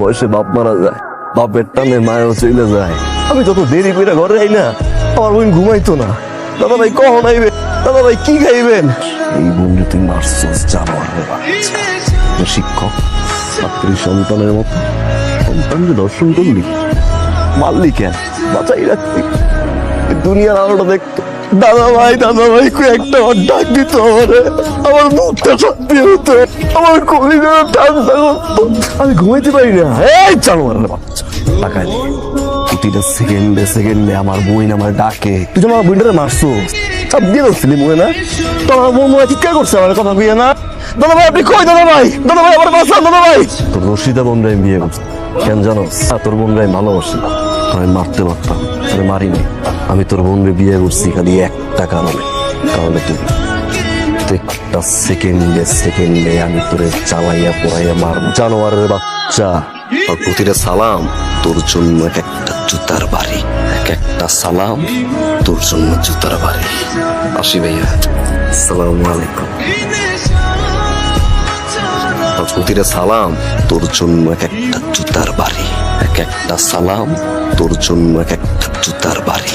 বয়সে বাপ মারা যায়, বাপের টানে মায়ও চলে যায়। আমি যত দেরি করে ঘরে আই না, আমার বোন ঘুমাইতো না। দাদা ভাই কখন আইবেন? দাদা ভাই কি খাইবেন? এই বন্ধু তুই মারছস জানোয়ারের বাচ্চা। শিক্ষক ছাত্রী সন্তানের মতো সন্তানকে দর্শন করলি, মারলি কেন? বাঁচাই রাখতি, দুনিয়ার আলোটা দেখতো। দাদা ভাই একটা ডাক দিত আমারে, আমার মুখটা সত্যি হতো, আমার কলিজা ঠান্ডা করতো। আমি ঘুমাইতে পারি না। এই জানোয়ারের বাচ্চা টাকা নিয়ে প্রতিটা সেকেন্ডে আমার বোন আমার ডাকে। তুই আমার বোনটারে মারছো, চাপ দিয়ে ধরছিলি মনে না? তোমার বোন মনে চিৎকার করছে আমার কথা কইয়া না। দাদা ভাই আপনি কই? দাদা ভাই আমার বাঁচান দাদা ভাই। তোর রশিদা বোনরাই বিয়ে করছে কেন জানো? তোর বোনরাই ভালোবাসি, আমি মারতে পারতাম, আমি মারিনি। আমি তোর বোনরে বিয়ে করছি খালি একটা কারণে, তাহলে তুই একটা সেকেন্ডে আমি তোরে চালাইয়া পড়াইয়া মারব। জানোয়ারের বাচ্চা, আর প্রতিটা সালাম তোর জন্য এক একটা জুতার বাড়ি, এক একটা সালাম তোর জন্য জুতার বাড়ি। আসি ভাইয়া, আসসালামু আলাইকুম। প্রতিটা সালাম তোর জন্য এক একটা জুতার বাড়ি, এক একটা সালাম তোর জন্য এক একটা জুতার বাড়ি।